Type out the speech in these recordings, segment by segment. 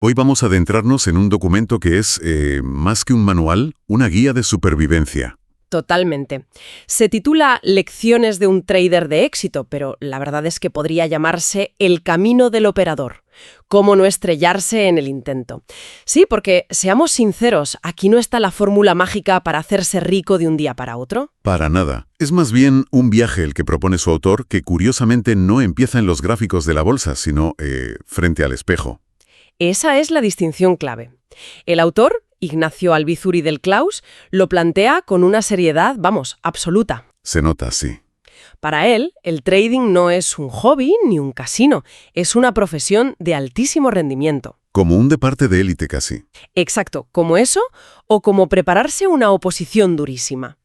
Hoy vamos a adentrarnos en un documento que es, más que un manual, una guía de supervivencia. Totalmente. Se titula Lecciones de un trader de éxito, pero la verdad es que podría llamarse El camino del operador. Cómo no estrellarse en el intento. Sí, porque, seamos sinceros, aquí no está la fórmula mágica para hacerse rico de un día para otro. Para nada. Es más bien un viaje el que propone su autor, que curiosamente no empieza en los gráficos de la bolsa, sino frente al espejo. Esa es la distinción clave. El autor, Ignacio Albizuri del Claus, lo plantea con una seriedad, absoluta. Se nota, sí. Para él, el trading no es un hobby ni un casino, es una profesión de altísimo rendimiento. Como un deporte de élite casi. Exacto, como eso o como prepararse una oposición durísima.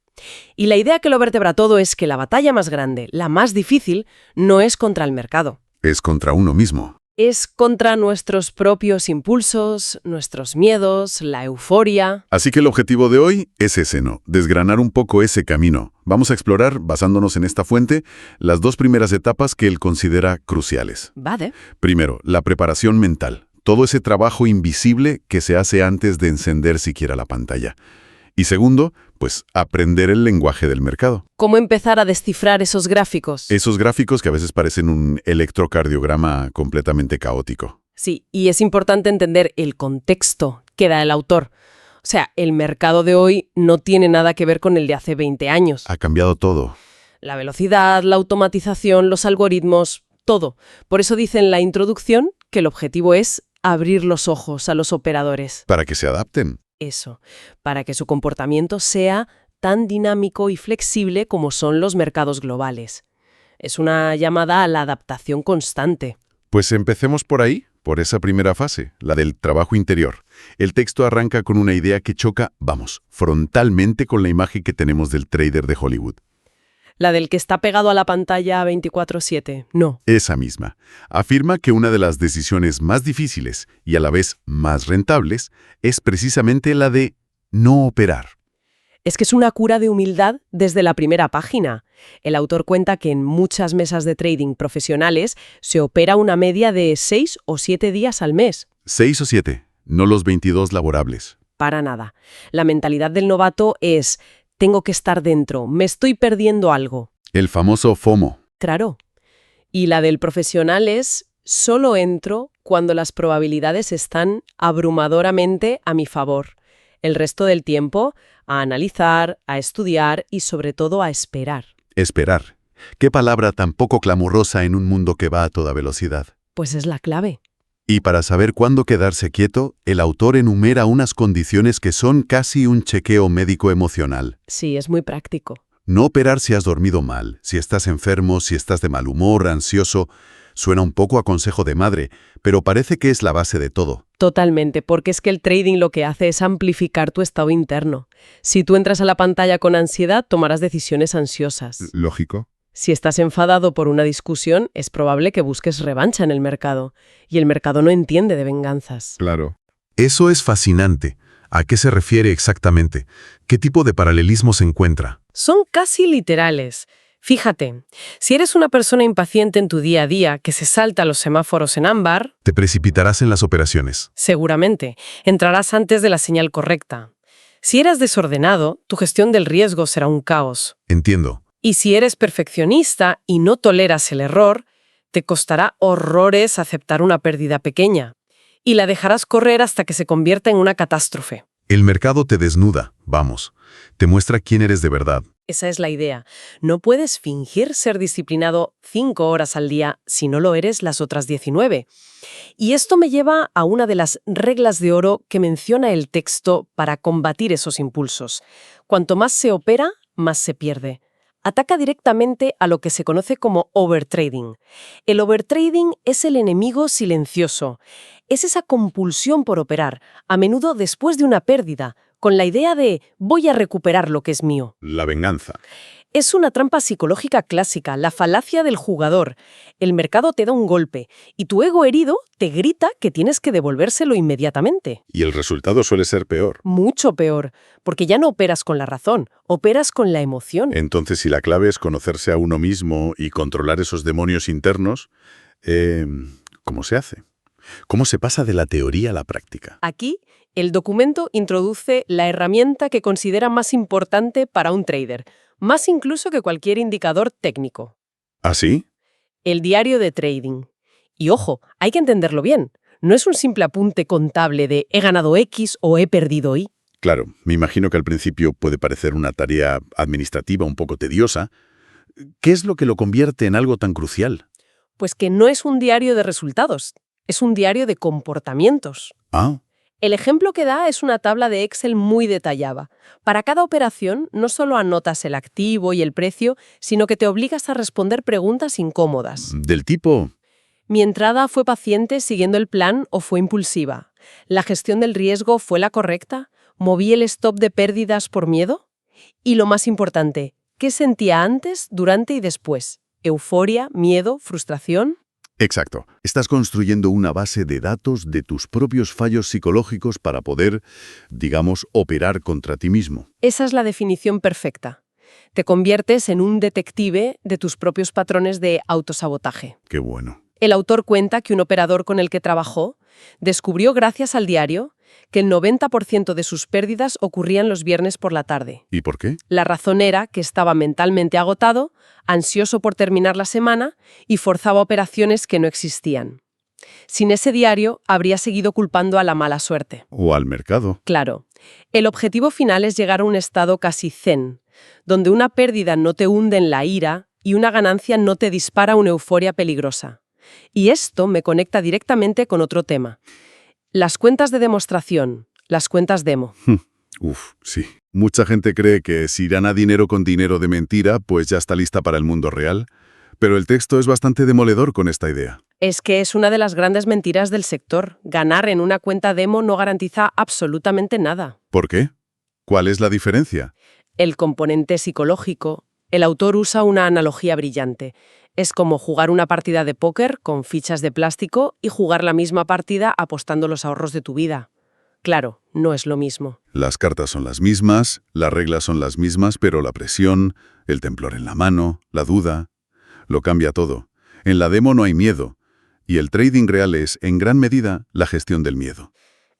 Y la idea que lo vertebra todo es que la batalla más grande, la más difícil, no es contra el mercado. Es contra uno mismo. Es contra nuestros propios impulsos, nuestros miedos, la euforia. Así que el objetivo de hoy es ese, ¿no? Desgranar un poco ese camino. Vamos a explorar, basándonos en esta fuente, las dos primeras etapas que él considera cruciales. Vale. Primero, la preparación mental. Todo ese trabajo invisible que se hace antes de encender siquiera la pantalla. Y segundo, pues aprender el lenguaje del mercado. ¿Cómo empezar a descifrar esos gráficos? Esos gráficos que a veces parecen un electrocardiograma completamente caótico. Sí, y es importante entender el contexto que da el autor. O sea, el mercado de hoy no tiene nada que ver con el de hace 20 años. Ha cambiado todo. La velocidad, la automatización, los algoritmos, todo. Por eso dice en la introducción que el objetivo es abrir los ojos a los operadores. Para que se adapten. Eso, para que su comportamiento sea tan dinámico y flexible como son los mercados globales. Es una llamada a la adaptación constante. Pues empecemos por ahí, por esa primera fase, la del trabajo interior. El texto arranca con una idea que choca, frontalmente con la imagen que tenemos del trader de Hollywood. ¿La del que está pegado a la pantalla 24/7? No. Esa misma. Afirma que una de las decisiones más difíciles y a la vez más rentables es precisamente la de no operar. Es que es una cura de humildad desde la primera página. El autor cuenta que en muchas mesas de trading profesionales se opera una media de 6 o 7 días al mes. 6 o 7, no los 22 laborables. Para nada. La mentalidad del novato es: tengo que estar dentro, me estoy perdiendo algo. El famoso FOMO. Claro. Y la del profesional es: solo entro cuando las probabilidades están abrumadoramente a mi favor. El resto del tiempo, a analizar, a estudiar y sobre todo a esperar. Esperar. Qué palabra tan poco clamorosa en un mundo que va a toda velocidad. Pues es la clave. Y para saber cuándo quedarse quieto, el autor enumera unas condiciones que son casi un chequeo médico emocional. Sí, es muy práctico. No operar si has dormido mal, si estás enfermo, si estás de mal humor, ansioso. Suena un poco a consejo de madre, pero parece que es la base de todo. Totalmente, porque es que el trading lo que hace es amplificar tu estado interno. Si tú entras a la pantalla con ansiedad, tomarás decisiones ansiosas. Lógico. Si estás enfadado por una discusión, es probable que busques revancha en el mercado. Y el mercado no entiende de venganzas. Claro. Eso es fascinante. ¿A qué se refiere exactamente? ¿Qué tipo de paralelismo se encuentra? Son casi literales. Fíjate, si eres una persona impaciente en tu día a día que se salta los semáforos en ámbar, Te precipitarás en las operaciones. seguramente entrarás antes de la señal correcta. Si eres desordenado, tu gestión del riesgo será un caos. Entiendo. Y si eres perfeccionista y no toleras el error, te costará horrores aceptar una pérdida pequeña. Y la dejarás correr hasta que se convierta en una catástrofe. El mercado te desnuda, te muestra quién eres de verdad. Esa es la idea. No puedes fingir ser disciplinado 5 horas al día si no lo eres las otras 19. Y esto me lleva a una de las reglas de oro que menciona el texto para combatir esos impulsos. Cuanto más se opera, más se pierde. Ataca directamente a lo que se conoce como overtrading. El overtrading es el enemigo silencioso. Es esa compulsión por operar, a menudo después de una pérdida, con la idea de voy a recuperar lo que es mío. La venganza. Es una trampa psicológica clásica, la falacia del jugador. El mercado te da un golpe y tu ego herido te grita que tienes que devolvérselo inmediatamente. Y el resultado suele ser peor. Mucho peor, porque ya no operas con la razón, operas con la emoción. Entonces, si la clave es conocerse a uno mismo y controlar esos demonios internos, ¿cómo se hace? ¿Cómo se pasa de la teoría a la práctica? Aquí, el documento introduce la herramienta que considera más importante para un trader, más incluso que cualquier indicador técnico: ¿Ah, sí? el diario de trading. Y ojo, hay que entenderlo bien. No es un simple apunte contable de he ganado X o he perdido Y. Claro, me imagino que al principio puede parecer una tarea administrativa un poco tediosa. ¿Qué es lo que lo convierte en algo tan crucial? Pues que no es un diario de resultados, es un diario de comportamientos. Ah, El ejemplo que da es una tabla de Excel muy detallada. Para cada operación, no solo anotas el activo y el precio, sino que te obligas a responder preguntas incómodas. del tipo... ¿Mi entrada fue paciente siguiendo el plan o fue impulsiva? ¿La gestión del riesgo fue la correcta? ¿Moví el stop de pérdidas por miedo? Y lo más importante, ¿qué sentía antes, durante y después? ¿Euforia, miedo, frustración? Exacto. Estás construyendo una base de datos de tus propios fallos psicológicos para poder, digamos, operar contra ti mismo. Esa es la definición perfecta. Te conviertes en un detective de tus propios patrones de autosabotaje. Qué bueno. El autor cuenta que un operador con el que trabajó descubrió, gracias al diario, que el 90% de sus pérdidas ocurrían los viernes por la tarde. ¿Y por qué? La razón era que estaba mentalmente agotado, ansioso por terminar la semana y forzaba operaciones que no existían. Sin ese diario, habría seguido culpando a la mala suerte. O al mercado. Claro, el objetivo final es llegar a un estado casi zen, donde una pérdida no te hunde en la ira y una ganancia no te dispara una euforia peligrosa. Y esto me conecta directamente con otro tema: las cuentas de demostración, las cuentas demo. Uf, sí. Mucha gente cree que si gana dinero con dinero de mentira, pues ya está lista para el mundo real. Pero el texto es bastante demoledor con esta idea. Es que es una de las grandes mentiras del sector. Ganar en una cuenta demo no garantiza absolutamente nada. ¿Por qué? ¿Cuál es la diferencia? El componente psicológico. El autor usa una analogía brillante. Es como jugar una partida de póker con fichas de plástico y jugar la misma partida apostando los ahorros de tu vida. Claro, no es lo mismo. Las cartas son las mismas, las reglas son las mismas, pero la presión, el temblor en la mano, la duda, lo cambia todo. En la demo no hay miedo, y el trading real es, en gran medida, la gestión del miedo.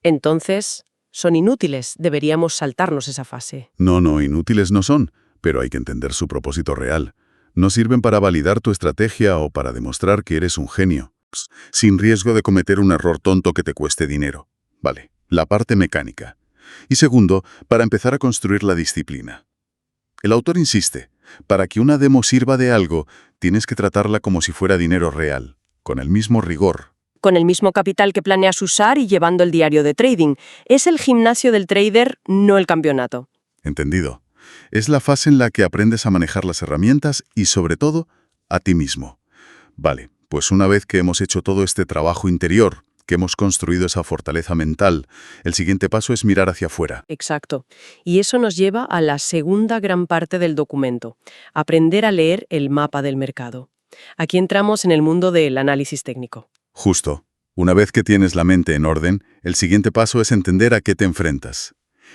Entonces, son inútiles. Deberíamos saltarnos esa fase. No, inútiles no son, pero hay que entender su propósito real. No sirven para validar tu estrategia o para demostrar que eres un genio, sin riesgo de cometer un error tonto que te cueste dinero. Vale, la parte mecánica. Y segundo, para empezar a construir la disciplina. El autor insiste, para que una demo sirva de algo, tienes que tratarla como si fuera dinero real, con el mismo rigor. Con el mismo capital que planeas usar y llevando el diario de trading. Es el gimnasio del trader, no el campeonato. Entendido. Es la fase en la que aprendes a manejar las herramientas y, sobre todo, a ti mismo. Vale, pues una vez que hemos hecho todo este trabajo interior, que hemos construido esa fortaleza mental, el siguiente paso es mirar hacia afuera. Exacto. Y eso nos lleva a la segunda gran parte del documento: aprender a leer el mapa del mercado. Aquí entramos en el mundo del análisis técnico. Justo. Una vez que tienes la mente en orden, el siguiente paso es entender a qué te enfrentas.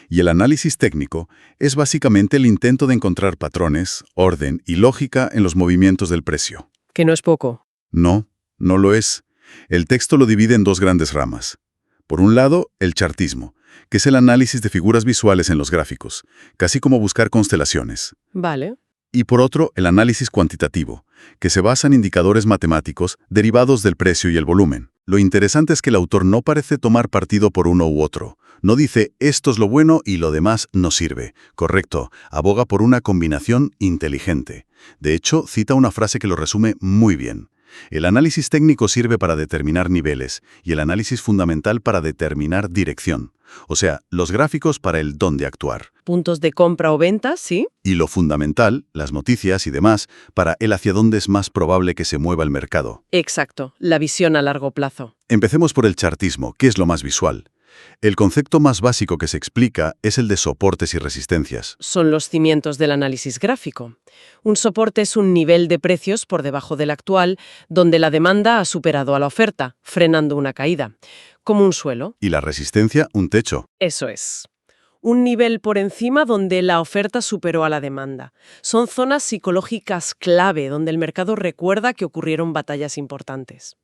Y el análisis técnico es básicamente el intento de encontrar patrones, orden y lógica en los movimientos del precio. Que no es poco. No, no lo es. El texto lo divide en dos grandes ramas. Por un lado, el chartismo, que es el análisis de figuras visuales en los gráficos, casi como buscar constelaciones. Vale. Y por otro, el análisis cuantitativo, que se basa en indicadores matemáticos derivados del precio y el volumen. Lo interesante es que el autor no parece tomar partido por uno u otro. No dice, esto es lo bueno y lo demás no sirve. Correcto, aboga por una combinación inteligente. De hecho, cita una frase que lo resume muy bien. El análisis técnico sirve para determinar niveles y el análisis fundamental para determinar dirección. O sea, los gráficos para el dónde actuar. Puntos de compra o venta, sí. Y lo fundamental, las noticias y demás, para el hacia dónde es más probable que se mueva el mercado. Exacto, la visión a largo plazo. Empecemos por el chartismo, que es lo más visual. El concepto más básico que se explica es el de soportes y resistencias. Son los cimientos del análisis gráfico. Un soporte es un nivel de precios por debajo del actual, donde la demanda ha superado a la oferta, frenando una caída. Como un suelo. Y la resistencia, un techo. Eso es. Un nivel por encima donde la oferta superó a la demanda. Son zonas psicológicas clave donde el mercado recuerda que ocurrieron batallas importantes.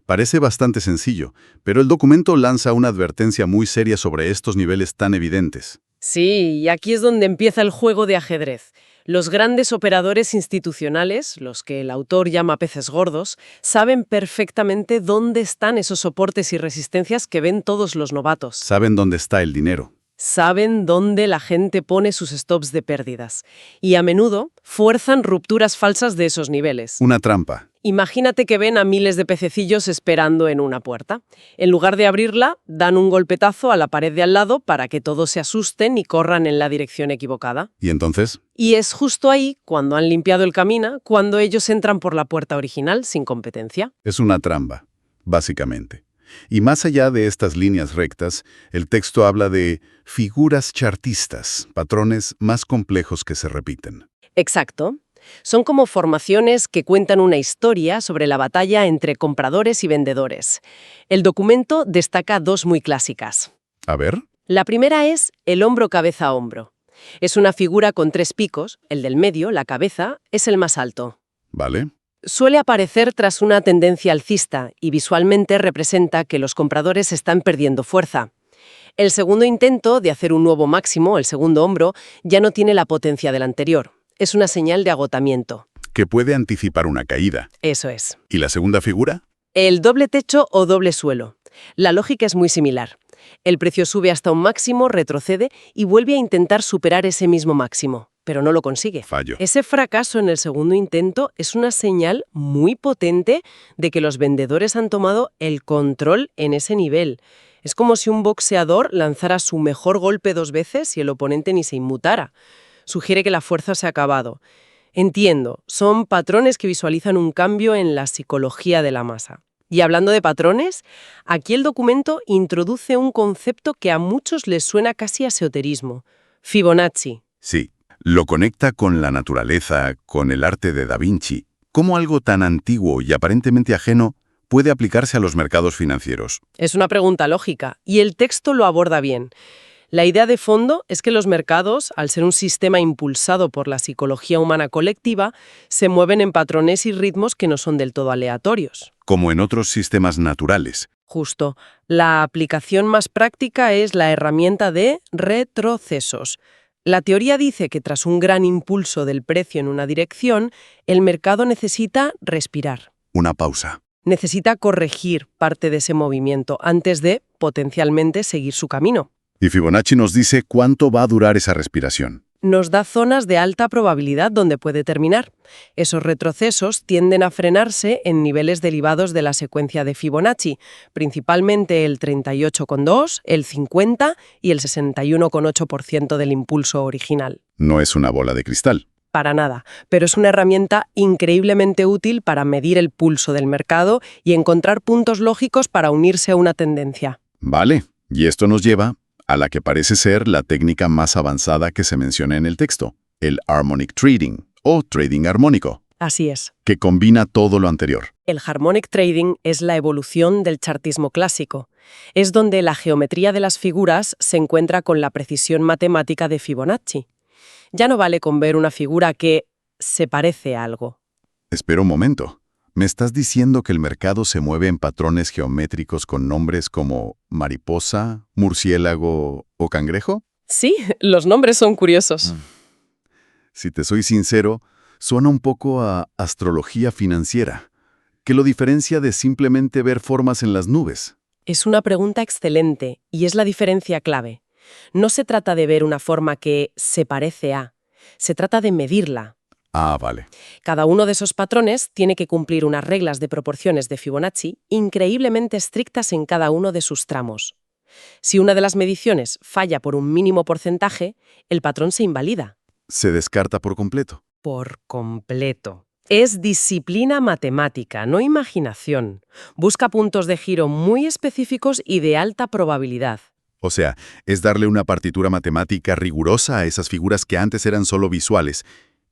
Parece bastante sencillo, pero el documento lanza una advertencia muy seria sobre estos niveles tan evidentes. Sí, y aquí es donde empieza el juego de ajedrez. Los grandes operadores institucionales, los que el autor llama peces gordos, saben perfectamente dónde están esos soportes y resistencias que ven todos los novatos. Saben dónde está el dinero. Saben dónde la gente pone sus stops de pérdidas. Y a menudo fuerzan rupturas falsas de esos niveles. Una trampa. Imagínate que ven a miles de pececillos esperando en una puerta. En lugar de abrirla, dan un golpetazo a la pared de al lado para que todos se asusten y corran en la dirección equivocada. ¿Y entonces? Y es justo ahí, cuando han limpiado el camino, cuando ellos entran por la puerta original sin competencia. Es una trampa, básicamente. Y más allá de estas líneas rectas, el texto habla de figuras chartistas, patrones más complejos que se repiten. Exacto. Son como formaciones que cuentan una historia sobre la batalla entre compradores y vendedores. El documento destaca dos muy clásicas. A ver. La primera es el hombro cabeza a hombro. Es una figura con tres picos, el del medio, la cabeza, es el más alto. Vale. Suele aparecer tras una tendencia alcista y visualmente representa que los compradores están perdiendo fuerza. El segundo intento de hacer un nuevo máximo, el segundo hombro, ya no tiene la potencia del anterior. Es una señal de agotamiento. Que puede anticipar una caída. Eso es. ¿Y la segunda figura? El doble techo o doble suelo. La lógica es muy similar. El precio sube hasta un máximo, retrocede y vuelve a intentar superar ese mismo máximo, pero no lo consigue. Fallo. Ese fracaso en el segundo intento es una señal muy potente de que los vendedores han tomado el control en ese nivel. Es como si un boxeador lanzara su mejor golpe dos veces y el oponente ni se inmutara. Sugiere que la fuerza se ha acabado. Entiendo, son patrones que visualizan un cambio en la psicología de la masa. Y hablando de patrones, aquí el documento introduce un concepto que a muchos les suena casi a esoterismo: Fibonacci. Sí. Lo conecta con la naturaleza, con el arte de Da Vinci. ¿Cómo algo tan antiguo y aparentemente ajeno puede aplicarse a los mercados financieros? Es una pregunta lógica, y el texto lo aborda bien. La idea de fondo es que los mercados, al ser un sistema impulsado por la psicología humana colectiva, se mueven en patrones y ritmos que no son del todo aleatorios. Como en otros sistemas naturales. Justo. La aplicación más práctica es la herramienta de retrocesos. La teoría dice que tras un gran impulso del precio en una dirección, el mercado necesita respirar. Una pausa. Necesita corregir parte de ese movimiento antes de, potencialmente, seguir su camino. Y Fibonacci nos dice cuánto va a durar esa respiración. Nos da zonas de alta probabilidad donde puede terminar. Esos retrocesos tienden a frenarse en niveles derivados de la secuencia de Fibonacci, principalmente el 38,2, el 50 y el 61,8% del impulso original. No es una bola de cristal. Para nada, pero es una herramienta increíblemente útil para medir el pulso del mercado y encontrar puntos lógicos para unirse a una tendencia. Vale, y esto nos lleva a la que parece ser la técnica más avanzada que se menciona en el texto, el Harmonic Trading, o trading armónico, Así es. que combina todo lo anterior. El Harmonic Trading es la evolución del chartismo clásico. Es donde la geometría de las figuras se encuentra con la precisión matemática de Fibonacci. Ya no vale con ver una figura que se parece a algo. Espera un momento. ¿Me estás diciendo que el mercado se mueve en patrones geométricos con nombres como mariposa, murciélago o cangrejo? Sí, los nombres son curiosos. Si te soy sincero, suena un poco a astrología financiera, que lo diferencia de simplemente ver formas en las nubes. Es una pregunta excelente y es la diferencia clave. No se trata de ver una forma que se parece a, se trata de medirla. Ah, vale. Cada uno de esos patrones tiene que cumplir unas reglas de proporciones de Fibonacci increíblemente estrictas en cada uno de sus tramos. Si una de las mediciones falla por un mínimo porcentaje, el patrón se invalida. Se descarta por completo. Por completo. Es disciplina matemática, no imaginación. Busca puntos de giro muy específicos y de alta probabilidad. O sea, es darle una partitura matemática rigurosa a esas figuras que antes eran solo visuales.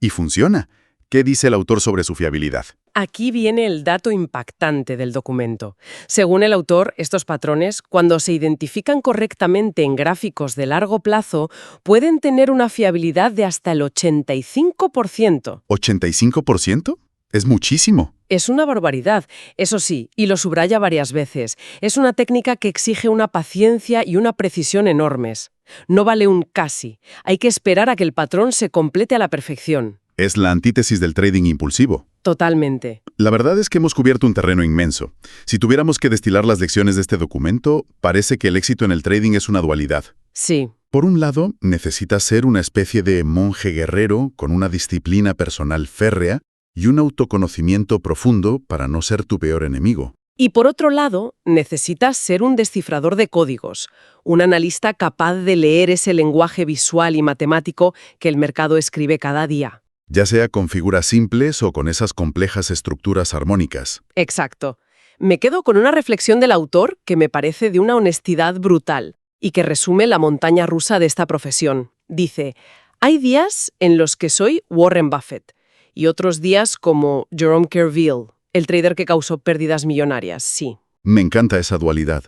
Y funciona. ¿Qué dice el autor sobre su fiabilidad? Aquí viene el dato impactante del documento. Según el autor, estos patrones, cuando se identifican correctamente en gráficos de largo plazo, pueden tener una fiabilidad de hasta el 85%. ¿85%? Es muchísimo. Es una barbaridad, eso sí, y lo subraya varias veces. Es una técnica que exige una paciencia y una precisión enormes. No vale un casi. Hay que esperar a que el patrón se complete a la perfección. Es la antítesis del trading impulsivo. Totalmente. La verdad es que hemos cubierto un terreno inmenso. Si tuviéramos que destilar las lecciones de este documento, parece que el éxito en el trading es una dualidad. Sí. Por un lado, necesitas ser una especie de monje guerrero con una disciplina personal férrea y un autoconocimiento profundo para no ser tu peor enemigo. Y por otro lado, necesitas ser un descifrador de códigos, un analista capaz de leer ese lenguaje visual y matemático que el mercado escribe cada día. Ya sea con figuras simples o con esas complejas estructuras armónicas. Exacto. Me quedo con una reflexión del autor que me parece de una honestidad brutal y que resume la montaña rusa de esta profesión. Dice, hay días en los que soy Warren Buffett y otros días como Jerome Kerviel, el trader que causó pérdidas millonarias, sí. Me encanta esa dualidad.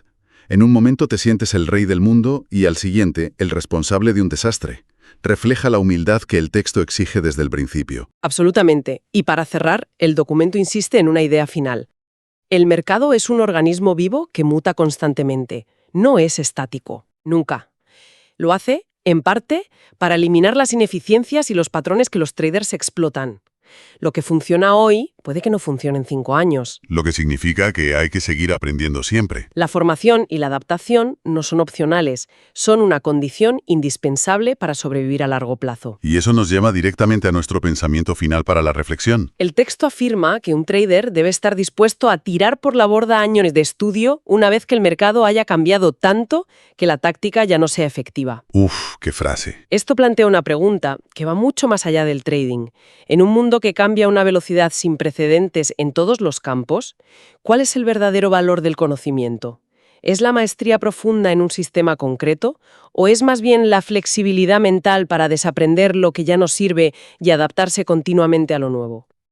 En un momento te sientes el rey del mundo y al siguiente el responsable de un desastre. Refleja la humildad que el texto exige desde el principio. Absolutamente. Y para cerrar, el documento insiste en una idea final. El mercado es un organismo vivo que muta constantemente. No es estático. Nunca. Lo hace, en parte, para eliminar las ineficiencias y los patrones que los traders explotan. Lo que funciona hoy puede que no funcione en 5 años. Lo que significa que hay que seguir aprendiendo siempre. La formación y la adaptación no son opcionales, son una condición indispensable para sobrevivir a largo plazo. Y eso nos lleva directamente a nuestro pensamiento final para la reflexión. El texto afirma que un trader debe estar dispuesto a tirar por la borda años de estudio una vez que el mercado haya cambiado tanto que la táctica ya no sea efectiva. Uf, qué frase. Esto plantea una pregunta que va mucho más allá del trading. En un mundo que cambia a una velocidad sin precedentes en todos los campos, ¿cuál es el verdadero valor del conocimiento? ¿Es la maestría profunda en un sistema concreto o es más bien la flexibilidad mental para desaprender lo que ya no sirve y adaptarse continuamente a lo nuevo?